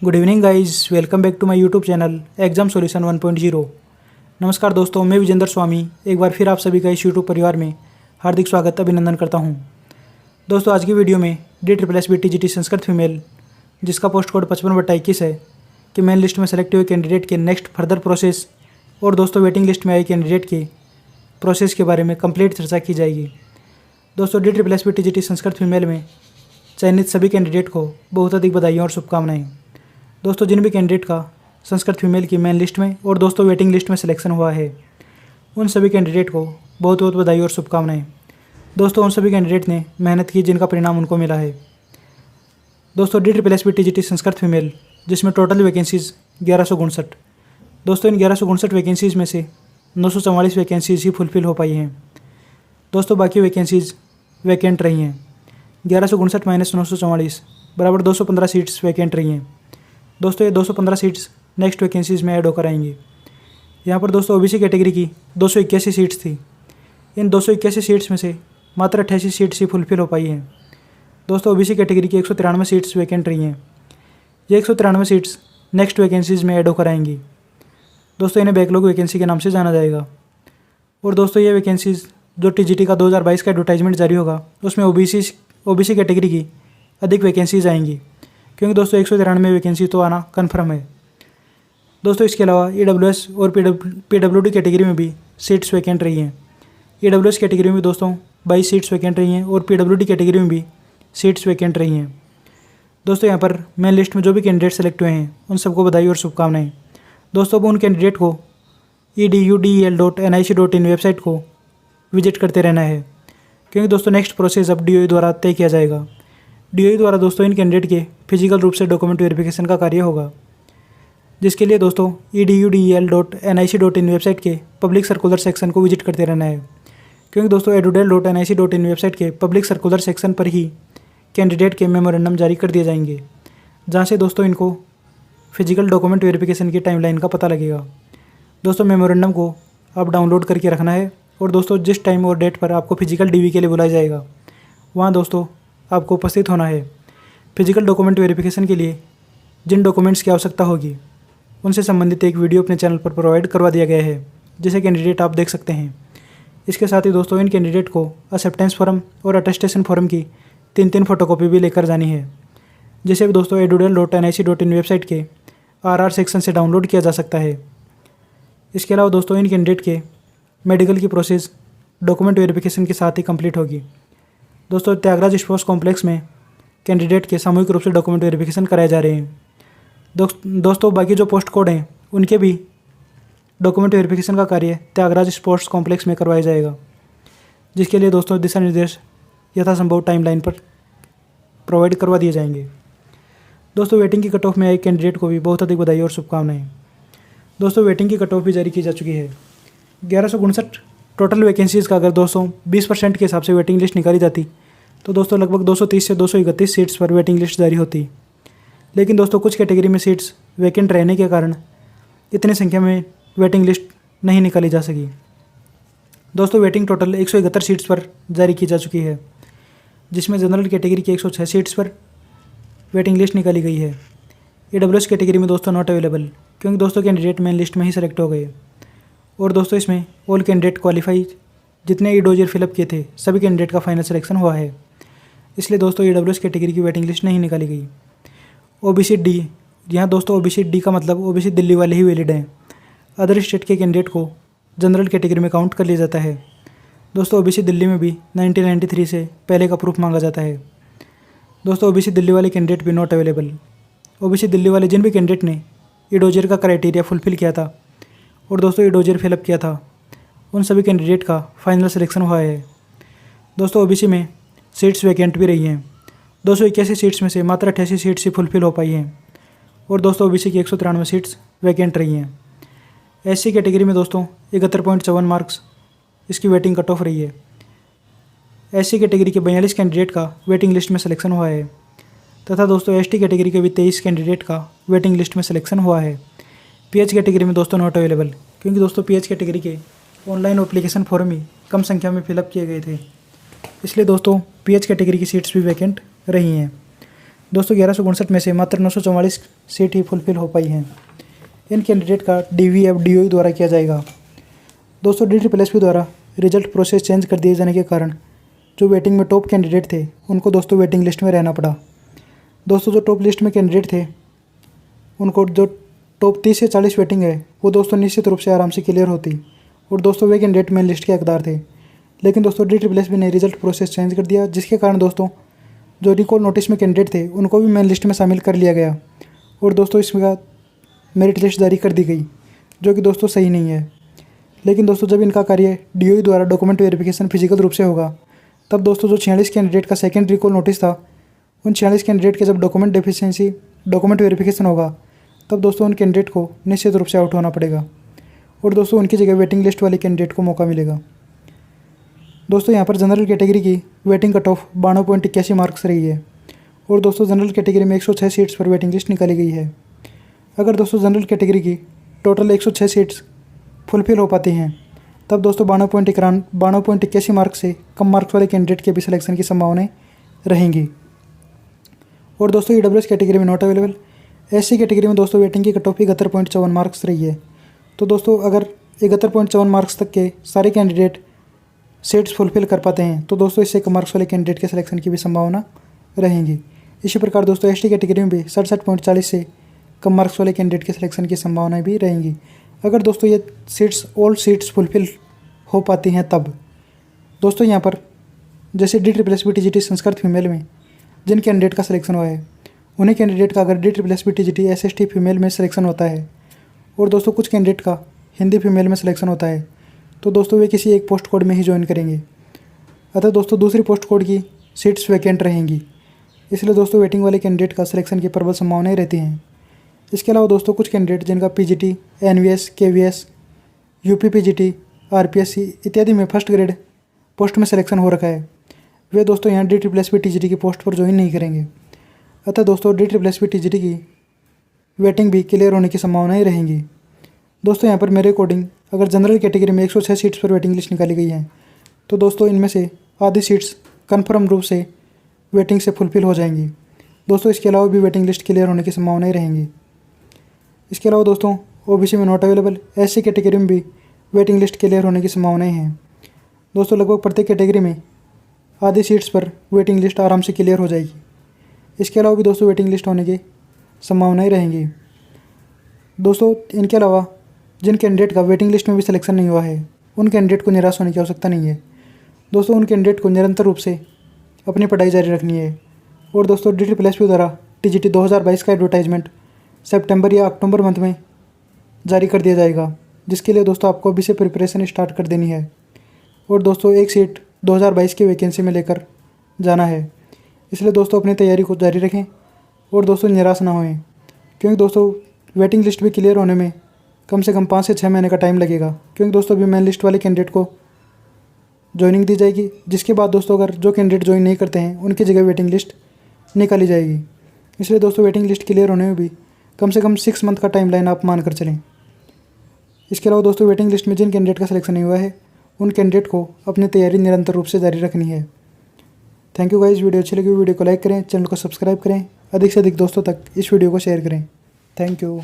Good evening guys, welcome back to my YouTube channel exam solution 1.0। नमस्कार दोस्तों, मैं विजेंद्र स्वामी एक बार फिर आप सभी का इस यूट्यूब परिवार में हार्दिक स्वागत अभिनंदन करता हूं। दोस्तों आज की वीडियो में DSSB संस्कृत फीमेल जिसका पोस्ट कोड 55/21 है कि मेन लिस्ट में सेलेक्ट हुए कैंडिडेट के नेक्स्ट फर्दर प्रोसेस और दोस्तों वेटिंग लिस्ट में आए कैंडिडेट के प्रोसेस के बारे में कंप्लीट चर्चा की जाएगी। दोस्तों DSSB संस्कृत फीमेल में चयनित सभी कैंडिडेट को बहुत अधिक बधाई और शुभकामनाएं। दोस्तों जिन भी कैंडिडेट का संस्कृत फीमेल की मेन लिस्ट में और दोस्तों वेटिंग लिस्ट में सिलेक्शन हुआ है उन सभी कैंडिडेट को बहुत बहुत बधाई और शुभकामनाएं। दोस्तों उन सभी कैंडिडेट ने मेहनत की जिनका परिणाम उनको मिला है। दोस्तों DSSB संस्कृत फीमेल जिसमें टोटल वैकेंसीज़ 1159। दोस्तों इन 1159 वैकेंसीज़ में से 944 वैकेंसीज़ ही फुलफिल हो पाई हैं। दोस्तों बाकी वैकेंसीज़ वैकेंट रही हैं। 1159 माइनस 944 बराबर 215 सीट्स वैकेंट रही हैं। दोस्तों ये 215 सीट्स नेक्स्ट वैकेंसीज़ में ऐड होकर आएंगी। यहाँ पर दोस्तों OBC कैटेगरी की 281 सीट्स थी। इन 281 सीट्स में से मात्र 88 सीट्स ही फुलफिल हो पाई हैं। दोस्तों OBC कैटेगरी की 193 सीट्स वैकेंट रही हैं। ये 193 सीट्स नेक्स्ट वैकेंसीज़ में ऐड होकर आएंगी। दोस्तों इन्हें बैकलॉग वैकेंसी के नाम से जाना जाएगा। और दोस्तों ये वैकेंसीज़ जो TGT का 2022 का एडवर्टाइजमेंट जारी होगा उसमें OBC कैटेगरी की अधिक वैकेंसीज आएंगी, क्योंकि दोस्तों 193 वैकेंसी तो आना कन्फर्म है। दोस्तों इसके अलावा EWS और PWD कैटेगरी में भी सीट्स वैकेंट रही हैं। EWS कैटेगरी में दोस्तों 22 सीट्स वैकेंट रही हैं और PWD कैटेगरी में भी सीट्स वैकेंट रही हैं। दोस्तों यहाँ पर मेन लिस्ट में जो भी कैंडिडेट सेलेक्ट हुए हैं उन सबको बधाई और शुभकामनाएं। दोस्तों अब उन कैंडिडेट को edudel.nic.in वेबसाइट को विजिट करते रहना है, क्योंकि दोस्तों नेक्स्ट प्रोसेस अब DOE द्वारा तय किया जाएगा। DOE द्वारा दोस्तों इन कैंडिडेट के फिजिकल रूप से डॉक्यूमेंट वेरिफिकेशन का कार्य होगा, जिसके लिए दोस्तों edudel.nic.in वेबसाइट के पब्लिक सर्कुलर सेक्शन को विजिट करते रहना है, क्योंकि दोस्तों edudel.nic.in वेबसाइट के पब्लिक सर्कुलर सेक्शन पर ही कैंडिडेट के मेमोरेंडम जारी कर दिए जाएंगे, जहाँ से दोस्तों इनको फिजिकल डॉक्यूमेंट वेरिफिकेशन की टाइमलाइन का पता लगेगा। दोस्तों मेमोरेंडम को आप डाउनलोड करके रखना है और दोस्तों जिस टाइम और डेट पर आपको फिजिकल DV के लिए बुलाया जाएगा वहाँ दोस्तों आपको उपस्थित होना है। फिजिकल डॉक्यूमेंट वेरिफिकेशन के लिए जिन डॉक्यूमेंट्स की आवश्यकता होगी उनसे संबंधित एक वीडियो अपने चैनल पर प्रोवाइड करवा दिया गया है, जिसे कैंडिडेट आप देख सकते हैं। इसके साथ ही दोस्तों इन कैंडिडेट को एक्सेप्टेंस फॉर्म और अटेस्टेशन फॉर्म की 3 फोटोकॉपी भी लेकर जानी है, जिसे दोस्तों edudel.nic.in वेबसाइट के RR सेक्शन से डाउनलोड किया जा सकता है। इसके अलावा दोस्तों इन कैंडिडेट के मेडिकल की प्रोसेस डॉक्यूमेंट वेरिफिकेशन के साथ ही कंप्लीट होगी। दोस्तों त्यागराज स्पोर्ट्स कॉम्प्लेक्स में कैंडिडेट के सामूहिक रूप से डॉक्यूमेंट वेरिफिकेशन कराए जा रहे हैं। दोस्तों बाकी जो पोस्ट कोड हैं उनके भी डॉक्यूमेंट वेरिफिकेशन का कार्य त्यागराज स्पोर्ट्स कॉम्प्लेक्स में करवाया जाएगा, जिसके लिए दोस्तों दिशा निर्देश यथासंभव टाइमलाइन पर प्रोवाइड करवा दिए जाएंगे। दोस्तों वेटिंग की कट ऑफ में आए कैंडिडेट को भी बहुत अधिक बधाई और शुभकामनाएं। दोस्तों वेटिंग की कट ऑफ भी जारी की जा चुकी है। 1159 टोटल वैकेंसीज़ का अगर 220% के हिसाब से वेटिंग लिस्ट निकाली जाती तो दोस्तों लगभग 230 से 231 सीट्स पर वेटिंग लिस्ट जारी होती। लेकिन दोस्तों कुछ कैटेगरी में सीट्स वैकेंट रहने के कारण इतनी संख्या में वेटिंग लिस्ट नहीं निकाली जा सकी। दोस्तों वेटिंग टोटल 171 सीट्स पर जारी की जा चुकी है, जिसमें जनरल कैटेगरी की 106 सीट्स पर वेटिंग लिस्ट निकाली गई है। EWS कैटेगरी में दोस्तों नॉट अवेलेबल, क्योंकि दोस्तों कैंडिडेट मेन लिस्ट में ही सेलेक्ट हो गए। और दोस्तों इसमें ऑल कैंडिडेट क्वालिफाई जितने EDOJER फिलअप किए थे सभी कैंडिडेट का फाइनल सिलेक्शन हुआ है, इसलिए दोस्तों EWS कैटेगरी की वेटिंग लिस्ट नहीं निकाली गई। OBC D, यहाँ दोस्तों OBC D का मतलब OBC दिल्ली वाले ही वैलिड हैं। अदर स्टेट के कैंडिडेट को जनरल कैटेगरी में काउंट कर लिया जाता है। दोस्तों OBC दिल्ली में भी 1993 से पहले का प्रूफ मांगा जाता है। दोस्तों OBC दिल्ली वाले कैंडिडेट भी नॉट अवेलेबल। OBC दिल्ली वाले जिन भी कैंडिडेट ने EDOJER का क्राइटेरिया फुलफिल किया था और दोस्तों EDOJER फिलअप किया था उन सभी कैंडिडेट का फाइनल सिलेक्शन हुआ है। दोस्तों OBC में सीट्स वैकेंट भी रही हैं। 281 सीट्स में से मात्र 88 सीट्स ही फुलफिल हो पाई हैं और दोस्तों OBC की 193 सीट्स वैकेंट रही हैं। SC कैटेगरी में दोस्तों 71.54 मार्क्स इसकी वेटिंग कट ऑफ रही है। SC कैटेगरी के 42 कैंडिडेट का वेटिंग लिस्ट में सिलेक्शन हुआ है तथा दोस्तों ST कैटेगरी के भी 23 कैंडिडेट का वेटिंग लिस्ट में सिलेक्शन हुआ है। PH कैटेगरी में दोस्तों नॉट अवेलेबल, क्योंकि दोस्तों PH कैटेगरी के ऑनलाइन एप्लीकेशन फॉर्म ही कम संख्या में फिलअप किए गए थे, इसलिए दोस्तों PH कैटेगरी की सीट्स भी वैकेंट रही हैं। दोस्तों 1159 में से मात्र 944 सीट ही फुलफिल हो पाई हैं। इन कैंडिडेट का DVF DOE द्वारा किया जाएगा। दोस्तों DSSP द्वारा रिजल्ट प्रोसेस चेंज कर दिए जाने के कारण जो वेटिंग में टॉप कैंडिडेट थे उनको दोस्तों वेटिंग लिस्ट में रहना पड़ा। दोस्तों जो टॉप लिस्ट में कैंडिडेट थे उनको जो टॉप 30 से 40 वेटिंग है वो दोस्तों निश्चित रूप से आराम से क्लियर होती और दोस्तों वे कैंडिडेट मेन लिस्ट के हकदार थे। लेकिन दोस्तों DSSP ने रिजल्ट प्रोसेस चेंज कर दिया, जिसके कारण दोस्तों जो रिकॉल नोटिस में कैंडिडेट थे उनको भी मेन लिस्ट में शामिल कर लिया गया और दोस्तों इसका मेरिट लिस्ट जारी कर दी गई, जो कि दोस्तों सही नहीं है। लेकिन दोस्तों जब इनका कार्य DOE द्वारा डॉक्यूमेंट वेरिफिकेशन फिजिकल रूप से होगा तब दोस्तों जो 46 कैंडिडेट का सेकेंड रिकॉल नोटिस था उन 46 कैंडिडेट के जब डॉक्यूमेंट वेरिफिकेशन होगा तब दोस्तों उन कैंडिडेट को निश्चित रूप से आउट होना पड़ेगा और दोस्तों उनकी जगह वेटिंग लिस्ट वाले कैंडिडेट को मौका मिलेगा। दोस्तों यहाँ पर जनरल कैटेगरी की वेटिंग कट ऑफ 92.81 मार्क्स रही है और दोस्तों जनरल कैटेगरी में 106 सीट्स पर वेटिंग लिस्ट निकाली गई है। अगर दोस्तों जनरल कैटेगरी की टोटल 106 सीट्स फुलफिल हो पाती हैं तब दोस्तों 92.81 मार्क्स से कम मार्क्स वाले कैंडिडेट के भी सिलेक्शन की संभावनाएं रहेंगी। और दोस्तों EWS कैटेगरी में नॉट अवेलेबल। SC कैटेगरी में दोस्तों वेटिंग की कट ऑफ 71.54 मार्क्स रही है। तो दोस्तों अगर 71.54 मार्क्स तक के सारे कैंडिडेट सीट्स फुलफिल कर पाते हैं तो दोस्तों इससे कम मार्क्स वाले कैंडिडेट के सिलेक्शन की भी संभावना रहेंगी। इसी प्रकार दोस्तों ST कैटेगरी में भी 67.40 से कम मार्क्स वाले कैंडिडेट के सिलेक्शन की संभावनाएं भी रहेंगी। अगर दोस्तों ये ऑल सीट्स फुलफिल हो पाती हैं तब दोस्तों यहाँ पर जैसे DSSP TGT संस्कृत फीमेल में जिन कैंडिडेट का सिलेक्शन हुआ है उन्हीं कैंडिडेट का अगर DSSP TGT SST फीमेल में सिलेक्शन होता है और दोस्तों कुछ कैंडिडेट का हिंदी फीमेल में सिलेक्शन होता है तो दोस्तों वे किसी एक पोस्ट कोड में ही ज्वाइन करेंगे। अतः दोस्तों दूसरी पोस्ट कोड की सीट्स वैकेंट रहेंगी, इसलिए दोस्तों वेटिंग वाले कैंडिडेट का सिलेक्शन की प्रबल संभावनाएं रहती हैं। इसके अलावा दोस्तों कुछ कैंडिडेट जिनका PGT, NVS, KVS, UP PGT, RPSC इत्यादि में फर्स्ट ग्रेड पोस्ट में सिलेक्शन हो रखा है वे दोस्तों यहाँ DSSP TGT की पोस्ट पर ज्वाइन नहीं करेंगे। अतः दोस्तों DSSP TGT की वेटिंग भी क्लियर होने की संभावनाएं रहेंगी। दोस्तों यहाँ पर मेरे अकॉर्डिंग अगर जनरल कैटेगरी में 106 सीट्स पर वेटिंग लिस्ट निकाली गई है तो दोस्तों इनमें से आधी सीट्स कन्फर्म रूप से वेटिंग से फुलफिल हो जाएंगी। दोस्तों इसके अलावा भी वेटिंग लिस्ट क्लियर होने की संभावनाएं रहेंगी। इसके अलावा दोस्तों OBC में नॉट अवेलेबल, SC कैटेगरी में भी वेटिंग लिस्ट क्लियर होने की संभावनाएं हैं। दोस्तों लगभग प्रत्येक कैटेगरी में आधी सीट्स पर वेटिंग लिस्ट आराम से क्लियर हो जाएगी। इसके अलावा भी दोस्तों वेटिंग लिस्ट होने की संभावनाएं रहेंगी। दोस्तों इनके अलावा जिन कैंडिडेट का वेटिंग लिस्ट में भी सिलेक्शन नहीं हुआ है उन कैंडिडेट को निराश होने की आवश्यकता नहीं है। दोस्तों उन कैंडिडेट को निरंतर रूप से अपनी पढ़ाई जारी रखनी है और दोस्तों DSSP द्वारा TGT 2022 का एडवर्टाइजमेंट सितंबर या अक्टूबर मंथ में जारी कर दिया जाएगा, जिसके लिए दोस्तों आपको अभी से प्रिपरेशन स्टार्ट कर देनी है और दोस्तों एक सीट 2022 की वैकेंसी में लेकर जाना है। इसलिए दोस्तों अपनी तैयारी को जारी रखें और दोस्तों निराश ना होएं, क्योंकि दोस्तों वेटिंग लिस्ट भी क्लियर होने में कम से कम 5 से 6 महीने का टाइम लगेगा, क्योंकि दोस्तों अभी मेन लिस्ट वाले कैंडिडेट को ज्वाइनिंग दी जाएगी, जिसके बाद दोस्तों अगर जो कैंडिडेट ज्वाइन नहीं करते हैं उनकी जगह वेटिंग लिस्ट निकाली जाएगी। इसलिए दोस्तों वेटिंग लिस्ट क्लियर होने में भी कम से कम 6 मंथ का टाइम लाइन आप मान कर चलें। इसके अलावा दोस्तों वेटिंग लिस्ट में जिन कैंडिडेट का सिलेक्शन नहीं हुआ है उन कैंडिडेट को अपनी तैयारी निरंतर रूप से जारी रखनी है। Thank you guys. वीडियो अच्छी लगी वीडियो को लाइक करें, चैनल को सब्सक्राइब करें, अधिक से अधिक दोस्तों तक इस वीडियो को शेयर करें। Thank you.